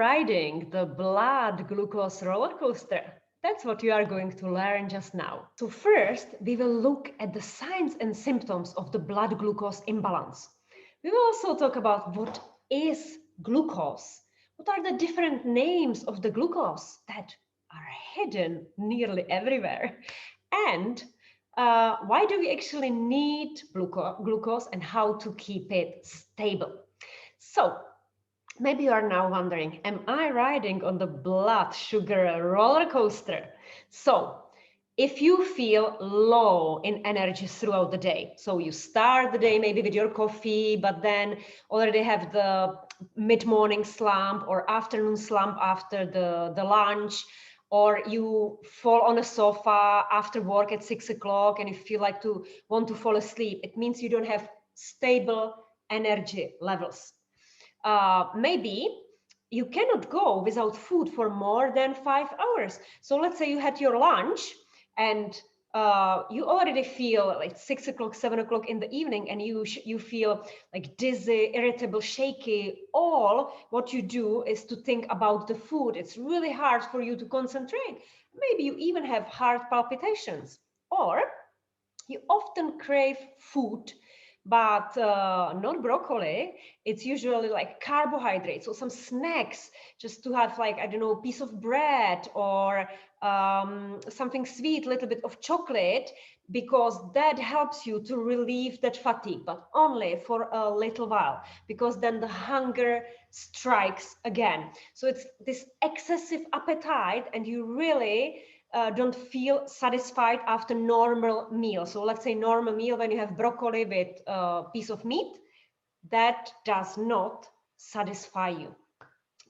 riding the blood glucose roller coaster? That's what you are going to learn just now. So first, we will look at the signs and symptoms of the blood glucose imbalance. We will also talk about what is glucose. What are the different names of the glucose that are hidden nearly everywhere? And why do we actually need glucose and how to keep it stable? So maybe you are now wondering, am I riding on the blood sugar roller coaster? So if you feel low in energy throughout the day, so you start the day maybe with your coffee, but then already have the mid-morning slump or afternoon slump after the lunch, or you fall on a sofa after work at 6 o'clock and you feel like to want to fall asleep, it means you don't have stable energy levels. Maybe you cannot go without food for more than 5 hours. So let's say you had your lunch and you already feel like 6 o'clock, 7 o'clock in the evening, and you feel like dizzy, irritable, shaky. All what you do is to think about the food. It's really hard for you to concentrate. Maybe you even have heart palpitations, or you often crave food, but not broccoli. It's usually like carbohydrates or some snacks, just to have, like, I don't know, a piece of bread or something sweet, a little bit of chocolate, because that helps you to relieve that fatigue, but only for a little while, because then the hunger strikes again. So it's this excessive appetite, and you really don't feel satisfied after normal meal. So let's say normal meal when you have broccoli with a piece of meat, that does not satisfy you.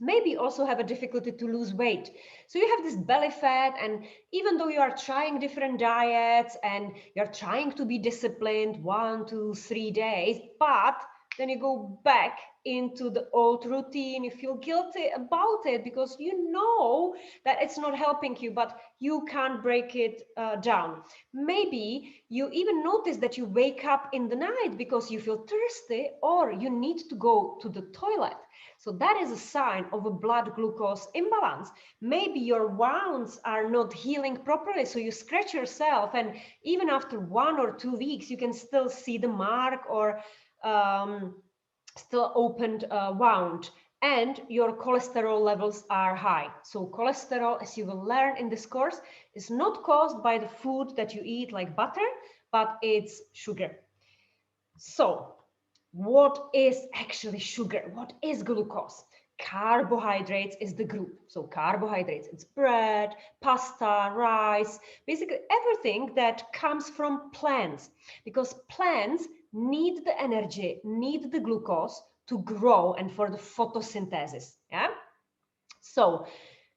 Maybe also have a difficulty to lose weight. So you have this belly fat, and even though you are trying different diets and you're trying to be disciplined 1 to 3 days, but then you go back into the old routine, you feel guilty about it because you know that it's not helping you, but you can't break it down. Maybe you even notice that you wake up in the night because you feel thirsty or you need to go to the toilet. So that is a sign of a blood glucose imbalance. Maybe your wounds are not healing properly, so you scratch yourself, and even after 1 or 2 weeks, you can still see the mark or still opened wound, and your cholesterol levels are high. So cholesterol, as you will learn in this course, is not caused by the food that you eat like butter, but it's sugar. So what is actually sugar? What is glucose? Carbohydrates is the group. So carbohydrates, it's bread, pasta, rice, basically everything that comes from plants, because plants need the energy, need the glucose to grow and for the photosynthesis. Yeah. So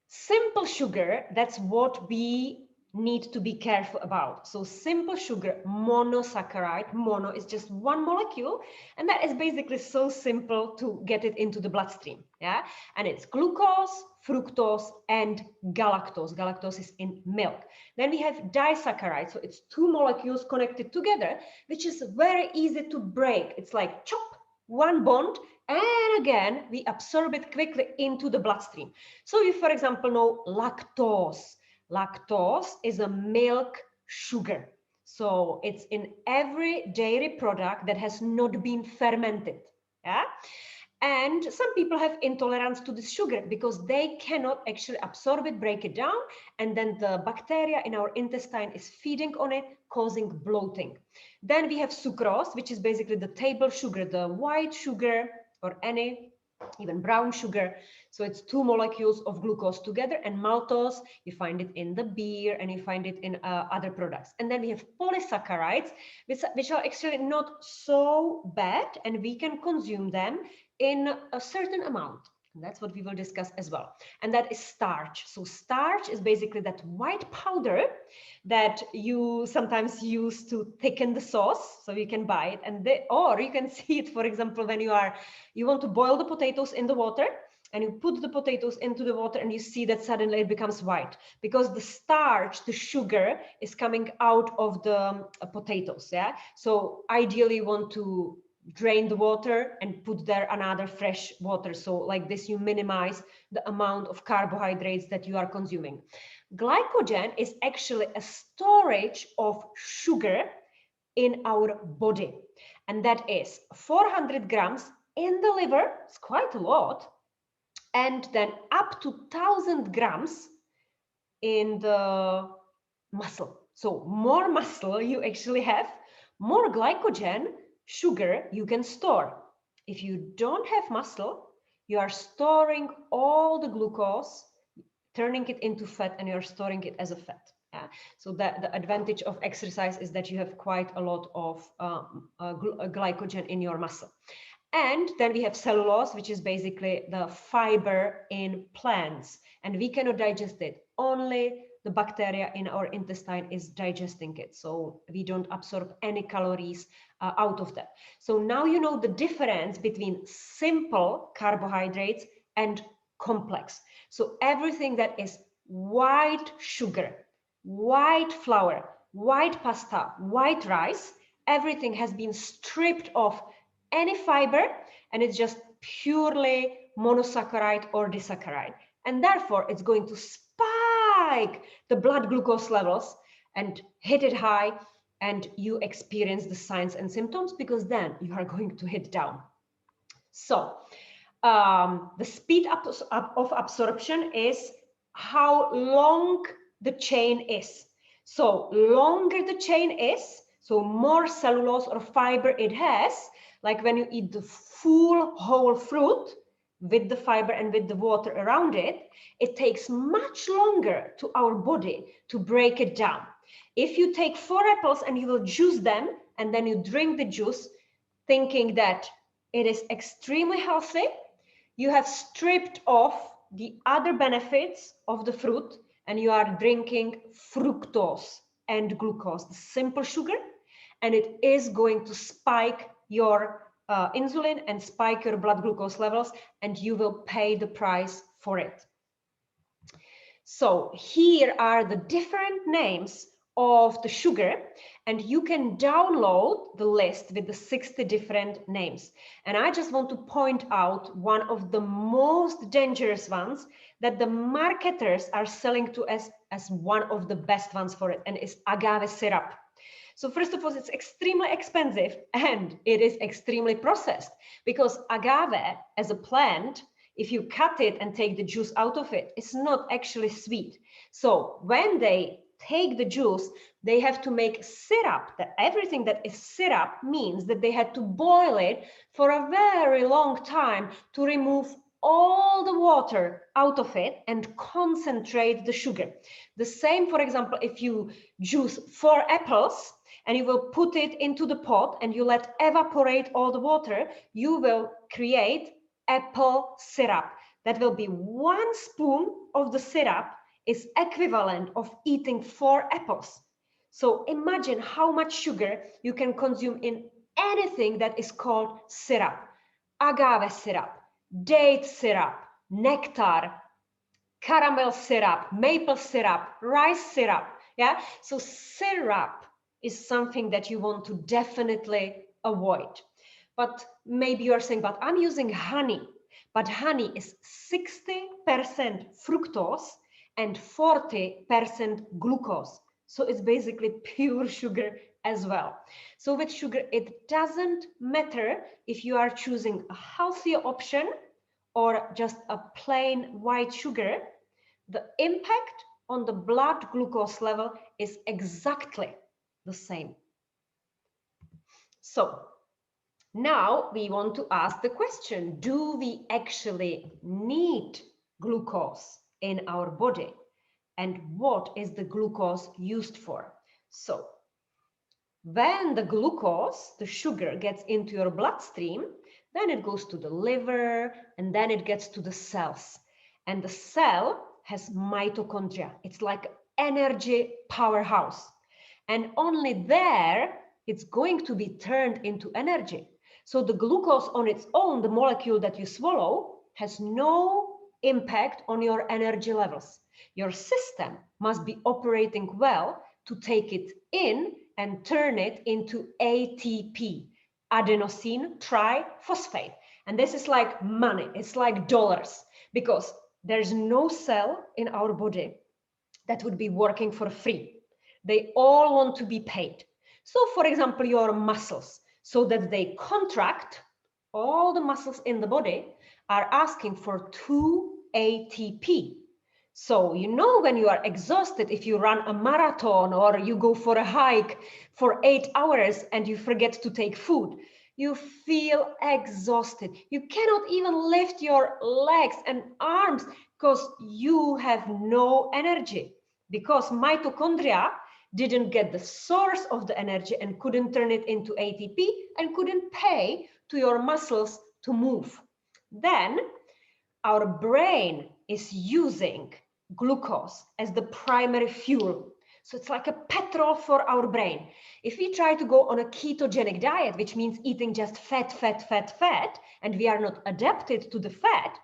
simple sugar, that's what we need to be careful about. So simple sugar, monosaccharide, mono is just one molecule, and that is basically so simple to get it into the bloodstream. Yeah, and it's glucose, fructose, and galactose. Galactose is in milk. Then we have disaccharide, so it's two molecules connected together, which is very easy to break. It's like chop, one bond, and again we absorb it quickly into the bloodstream. So you, for example, know lactose. Lactose is a milk sugar. So it's in every dairy product that has not been fermented. Yeah? And some people have intolerance to this sugar because they cannot actually absorb it, break it down, and then the bacteria in our intestine is feeding on it, causing bloating. Then we have sucrose, which is basically the table sugar, the white sugar, or any even brown sugar. So it's two molecules of glucose together, and maltose, you find it in the beer and you find it in other products. And then we have polysaccharides, which are actually not so bad, and we can consume them in a certain amount. And that's what we will discuss as well. And that is starch. So starch is basically that white powder that you sometimes use to thicken the sauce, so you can buy it, and or you can see it, for example, when you want to boil the potatoes in the water, and you put the potatoes into the water and you see that suddenly it becomes white because the starch, the sugar, is coming out of the potatoes. Yeah. So ideally you want to drain the water and put there another fresh water. So like this, you minimize the amount of carbohydrates that you are consuming. Glycogen is actually a storage of sugar in our body. And that is 400 grams in the liver, it's quite a lot, and then up to 1,000 grams in the muscle. So more muscle you actually have, more glycogen, sugar you can store. If you don't have muscle, you are storing all the glucose, turning it into fat, and you're storing it as a fat. Yeah. So that the advantage of exercise is that you have quite a lot of glycogen in your muscle. And then we have cellulose, which is basically the fiber in plants, and we cannot digest it. Only the bacteria in our intestine is digesting it. So we don't absorb any calories out of that. So now you know the difference between simple carbohydrates and complex. So everything that is white sugar, white flour, white pasta, white rice, everything has been stripped of any fiber, and it's just purely monosaccharide or disaccharide. And therefore, it's going to spike the blood glucose levels and hit it high, and you experience the signs and symptoms, because then you are going to hit down. So the speed of absorption is how long the chain is. So longer the chain is, so more cellulose or fiber it has, like when you eat the full whole fruit with the fiber and with the water around it, it takes much longer to our body to break it down. If you take 4 apples and you will juice them, and then you drink the juice thinking that it is extremely healthy, you have stripped off the other benefits of the fruit, and you are drinking fructose and glucose, the simple sugar, and it is going to spike your insulin and spike your blood glucose levels, and you will pay the price for it. So here are the different names of the sugar, and you can download the list with the 60 different names. And I just want to point out one of the most dangerous ones that the marketers are selling to us as one of the best ones for it, and is agave syrup. So first of all, it's extremely expensive and it is extremely processed, because agave as a plant, if you cut it and take the juice out of it, it's not actually sweet. So when they take the juice, they have to make syrup. That everything that is syrup means that they had to boil it for a very long time to remove all the water out of it and concentrate the sugar. The same, for example, if you juice 4 apples and you will put it into the pot and you let evaporate all the water, you will create apple syrup. That will be 1 spoon of the syrup is equivalent of eating 4 apples. So imagine how much sugar you can consume in anything that is called syrup. Agave syrup, date syrup, nectar, caramel syrup, maple syrup, rice syrup. Yeah, so syrup is something that you want to definitely avoid. But maybe you are saying, but I'm using honey. But honey is 60% fructose and 40% glucose. So it's basically pure sugar as well. So with sugar, it doesn't matter if you are choosing a healthier option or just a plain white sugar. The impact on the blood glucose level is exactly the same. So now we want to ask the question, do we actually need glucose in our body? And what is the glucose used for? So when the glucose, the sugar, gets into your bloodstream, then it goes to the liver, and then it gets to the cells. And the cell has mitochondria. It's like energy powerhouse. And only there it's going to be turned into energy. So the glucose on its own, the molecule that you swallow, has no impact on your energy levels. Your system must be operating well to take it in and turn it into ATP, adenosine triphosphate. And this is like money, it's like dollars, because there's no cell in our body that would be working for free. They all want to be paid. So for example, your muscles, so that they contract, all the muscles in the body are asking for 2 ATP. So you know when you are exhausted, if you run a marathon or you go for a hike for 8 hours and you forget to take food, you feel exhausted. You cannot even lift your legs and arms because you have no energy, because mitochondria didn't get the source of the energy and couldn't turn it into ATP and couldn't pay to your muscles to move. Then our brain is using glucose as the primary fuel. So it's like a petrol for our brain. If we try to go on a ketogenic diet, which means eating just fat, and we are not adapted to the fat,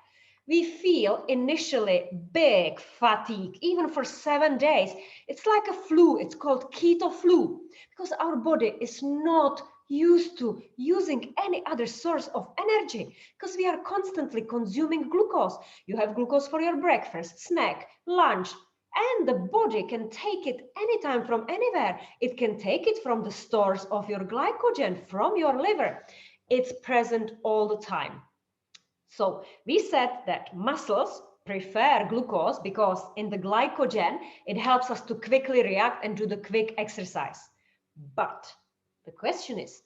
we feel initially big fatigue, even for 7 days. It's like a flu. It's called keto flu, because our body is not used to using any other source of energy, because we are constantly consuming glucose. You have glucose for your breakfast, snack, lunch, and the body can take it anytime from anywhere. It can take it from the stores of your glycogen, from your liver. It's present all the time. So we said that muscles prefer glucose because in the glycogen, it helps us to quickly react and do the quick exercise. But the question is,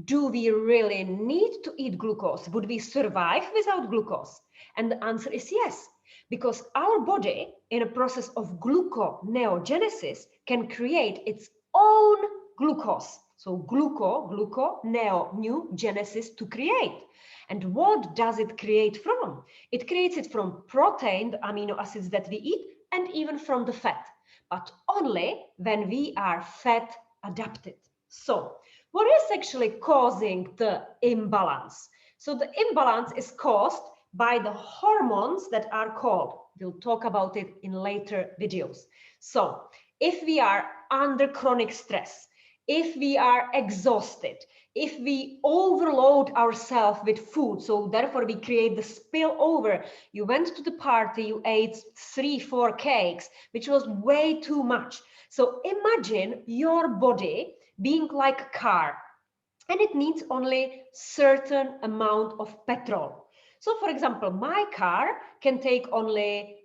do we really need to eat glucose? Would we survive without glucose? And the answer is yes, because our body, in a process of gluconeogenesis, can create its own glucose. So neo, new, genesis, to create. And what does it create from? It creates it from protein, the amino acids that we eat, and even from the fat, but only when we are fat adapted. So what is actually causing the imbalance? So the imbalance is caused by the hormones that are called, we'll talk about it in later videos. So if we are under chronic stress, if we are exhausted, if we overload ourselves with food, so therefore we create the spillover. You went to the party, you ate 3-4 cakes, which was way too much. So imagine your body being like a car, and it needs only certain amount of petrol. So for example, my car can take only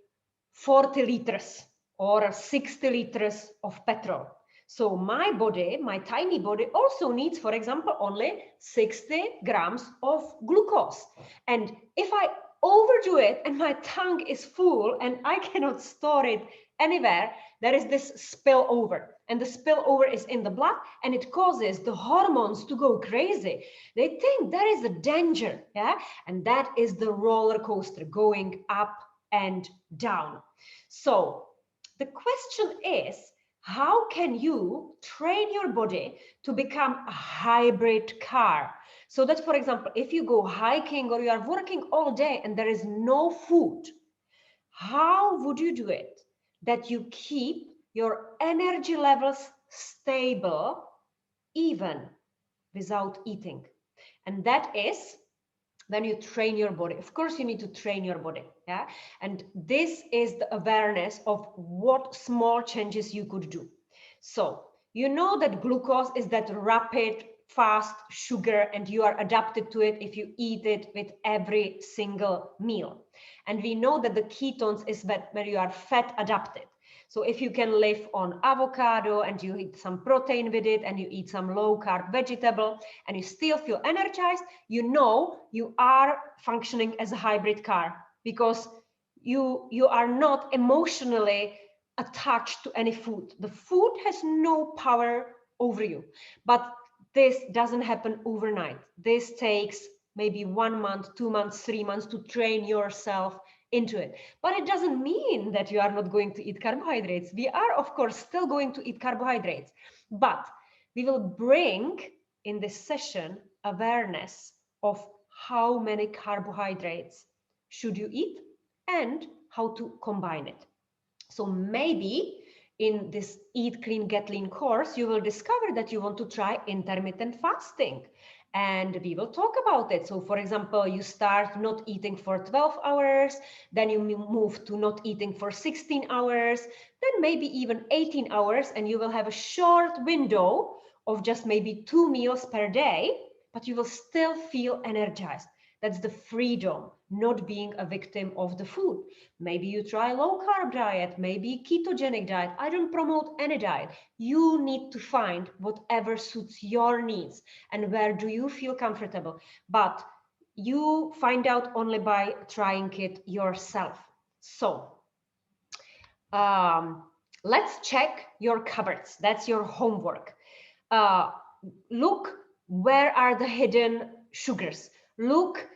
40 liters or 60 liters of petrol. So my body, my tiny body, also needs, for example, only 60 grams of glucose. And if I overdo it and my tank is full and I cannot store it anywhere, there is this spillover. And the spillover is in the blood, and it causes the hormones to go crazy. They think there is a danger, yeah? And that is the roller coaster going up and down. So the question is, how can you train your body to become a hybrid car? So that, for example, if you go hiking or you are working all day and there is no food, how would you do it that you keep your energy levels stable even without eating? And that is when you train your body. Of course, you need to train your body. Yeah. And this is the awareness of what small changes you could do. So you know that glucose is that rapid, fast sugar, and you are adapted to it if you eat it with every single meal. And we know that the ketones is where you are fat adapted. So if you can live on avocado and you eat some protein with it and you eat some low carb vegetable and you still feel energized, you know you are functioning as a hybrid car, because you are not emotionally attached to any food. The food has no power over you. But this doesn't happen overnight. This takes maybe 1 month, 2 months, 3 months to train yourself into it. But it doesn't mean that you are not going to eat carbohydrates. We are, of course, still going to eat carbohydrates, but we will bring in this session awareness of how many carbohydrates should you eat and how to combine it. So maybe in this Eat Clean, Get Lean course, you will discover that you want to try intermittent fasting. And we will talk about it. So for example, you start not eating for 12 hours, then you move to not eating for 16 hours, then maybe even 18 hours, and you will have a short window of just maybe 2 meals per day, but you will still feel energized. That's the freedom, not being a victim of the food. Maybe you try low carb diet, maybe ketogenic diet. I don't promote any diet. You need to find whatever suits your needs and where do you feel comfortable. But you find out only by trying it yourself. So let's check your cupboards. That's your homework. Uh, Look, where are the hidden sugars? Look,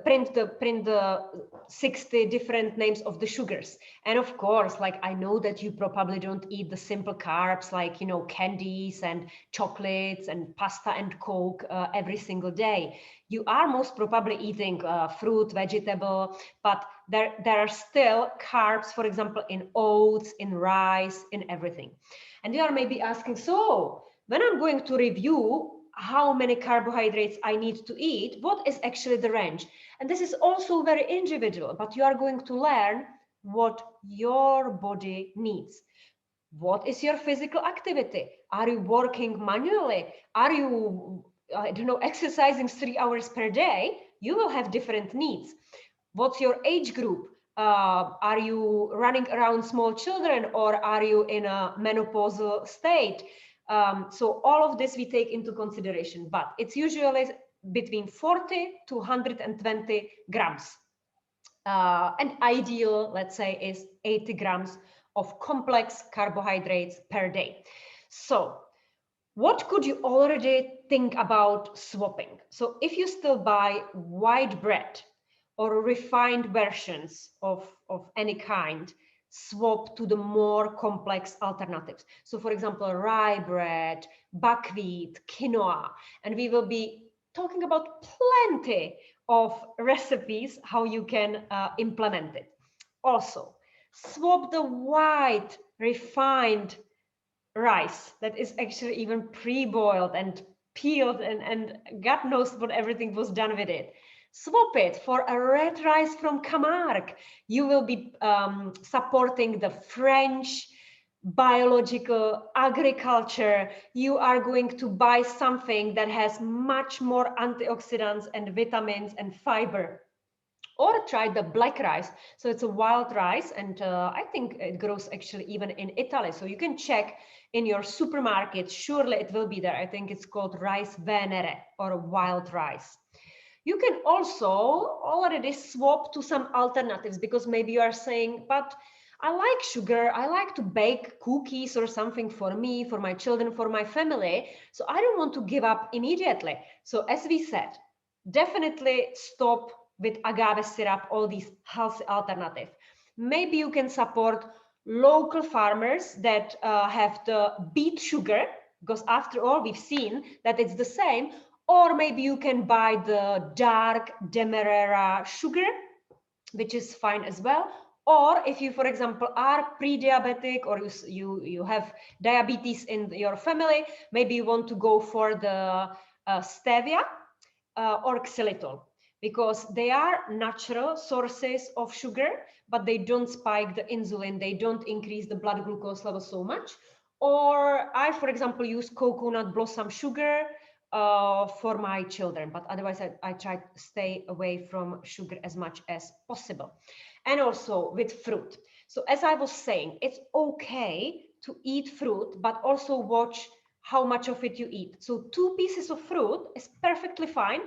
print the 60 different names of the sugars. And of course, like I know that you probably don't eat the simple carbs like, you know, candies and chocolates and pasta and Coke every single day. You are most probably eating fruit, vegetable, but there are still carbs, for example, in oats, in rice, in everything. And you are maybe asking, so when I'm going to review how many carbohydrates I need to eat, what is actually the range? And this is also very individual, but you are going to learn what your body needs. What is your physical activity? Are you working manually? Are you, I don't know, exercising 3 hours per day? You will have different needs. What's your age group? Are you running around small children or are you in a menopausal state? So all of this we take into consideration, but it's usually between 40 to 120 grams. And ideal, let's say, is 80 grams of complex carbohydrates per day. So what could you already think about swapping? So if you still buy white bread or refined versions of any kind, swap to the more complex alternatives. So for example, rye bread, buckwheat, quinoa, and we will be talking about plenty of recipes, how you can implement it. Also, swap the white refined rice that is actually even pre-boiled and peeled and God knows what everything was done with it. Swap it for a red rice from Camargue. You will be supporting the French biological agriculture. You are going to buy something that has much more antioxidants and vitamins and fiber. Or try the black rice. So it's a wild rice, and I think it grows actually even in Italy. So you can check in your supermarket. Surely it will be there. I think it's called rice venere or wild rice. You can also already swap to some alternatives because maybe you are saying, but I like sugar. I like to bake cookies or something for me, for my children, for my family. So I don't want to give up immediately. So as we said, definitely stop with agave syrup, all these healthy alternatives. Maybe you can support local farmers that have the beet sugar, because after all, we've seen that it's the same. Or maybe you can buy the dark Demerara sugar, which is fine as well. Or if you, for example, are pre-diabetic or you have diabetes in your family, maybe you want to go for the stevia or xylitol, because they are natural sources of sugar, but they don't spike the insulin, they don't increase the blood glucose level so much. Or I, for example, use coconut blossom sugar for my children, but otherwise I try to stay away from sugar as much as possible. And also with fruit. So as I was saying, it's okay to eat fruit, but also watch how much of it you eat. So 2 pieces of fruit is perfectly fine.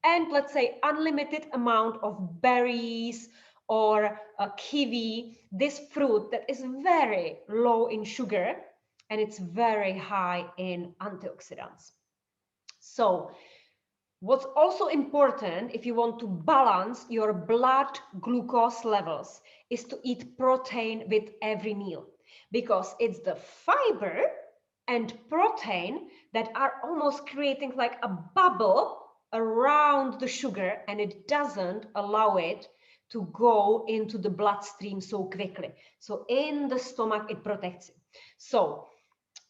And let's say unlimited amount of berries or a kiwi, this fruit that is very low in sugar and it's very high in antioxidants. So what's also important if you want to balance your blood glucose levels is to eat protein with every meal, because it's the fiber and protein that are almost creating like a bubble around the sugar, and it doesn't allow it to go into the bloodstream so quickly. So in the stomach, it protects it. So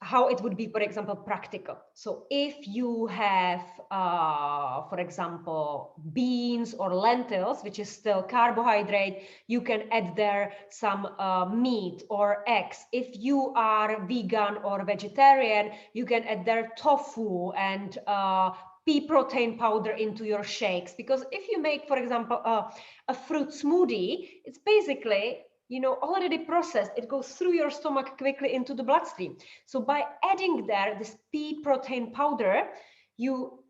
how it would be, for example, practical. So if you have, for example, beans or lentils, which is still carbohydrate, you can add there some meat or eggs. If you are vegan or vegetarian, you can add there tofu and pea protein powder into your shakes. Because if you make, for example, a fruit smoothie, it's basically, you know, already processed. It goes through your stomach quickly into the bloodstream. So by adding there this pea protein powder, you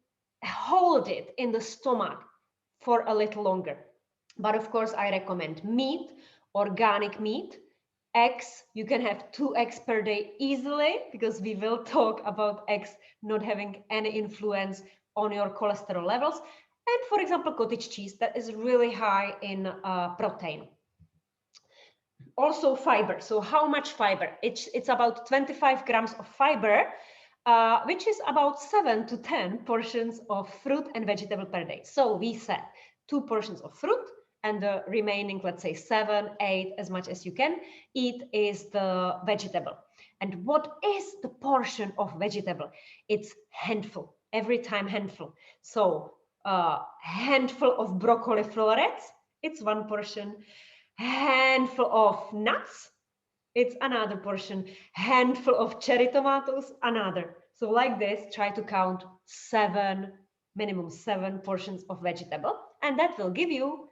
hold it in the stomach for a little longer. But of course, I recommend meat, organic meat, eggs. You can have 2 eggs per day easily, because we will talk about eggs not having any influence on your cholesterol levels. And for example, cottage cheese, that is really high in protein. Also fiber. So how much fiber? It's about 25 grams of fiber, which is about 7 to 10 portions of fruit and vegetable per day. So we said 2 portions of fruit, and the remaining, let's say 7, 8, as much as you can eat, is the vegetable. And what is the portion of vegetable? It's handful, every time handful. So handful of broccoli florets, it's 1 portion. Handful of nuts, it's another portion. Handful of cherry tomatoes, another. So like this, try to count 7, minimum 7 portions of vegetable, and that will give you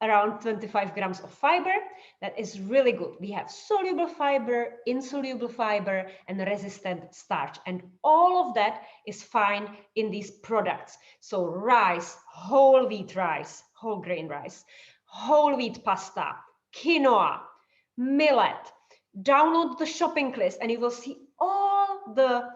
around 25 grams of fiber. That is really good. We have soluble fiber, insoluble fiber, and resistant starch, and all of that is fine in these products. So rice, whole wheat rice, whole grain rice, whole wheat pasta, quinoa, millet. Download the shopping list and you will see all the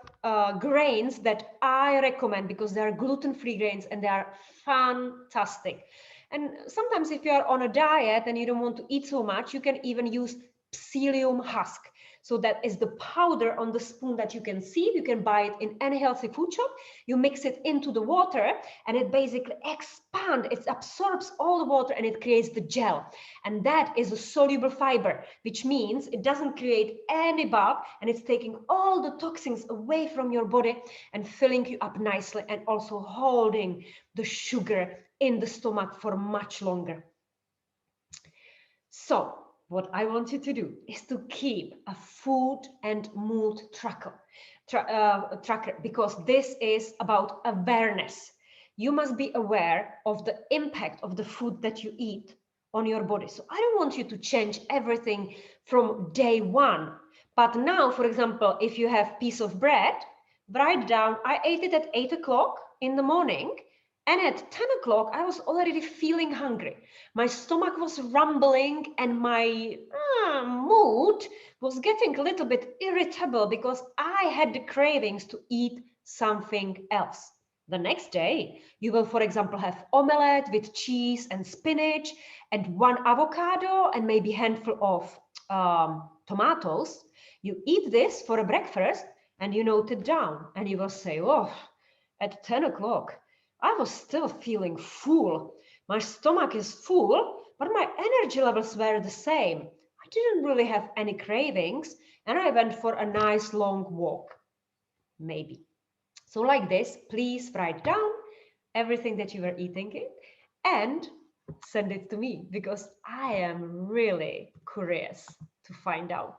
grains that I recommend, because they are gluten-free grains and they are fantastic. And sometimes if you are on a diet and you don't want to eat so much, you can even use psyllium husk. So that is the powder on the spoon that you can see. You can buy it in any healthy food shop. You mix it into the water and it basically expands, it absorbs all the water and it creates the gel. And that is a soluble fiber, which means it doesn't create any bulk and it's taking all the toxins away from your body and filling you up nicely, and also holding the sugar in the stomach for much longer. So what I want you to do is to keep a food and mood tracker, because this is about awareness. You must be aware of the impact of the food that you eat on your body. So I don't want you to change everything from day one. But now, for example, if you have a piece of bread, write down, I ate it at 8 o'clock in the morning, and at 10 o'clock, I was already feeling hungry. My stomach was rumbling and my mood was getting a little bit irritable because I had the cravings to eat something else. The next day, you will, for example, have omelette with cheese and spinach and 1 avocado and maybe a handful of tomatoes. You eat this for a breakfast and you note it down and you will say, oh, at 10 o'clock, I was still feeling full. My stomach is full, but my energy levels were the same. I didn't really have any cravings, and I went for a nice long walk, maybe. So like this, please write down everything that you were eating and send it to me, because I am really curious to find out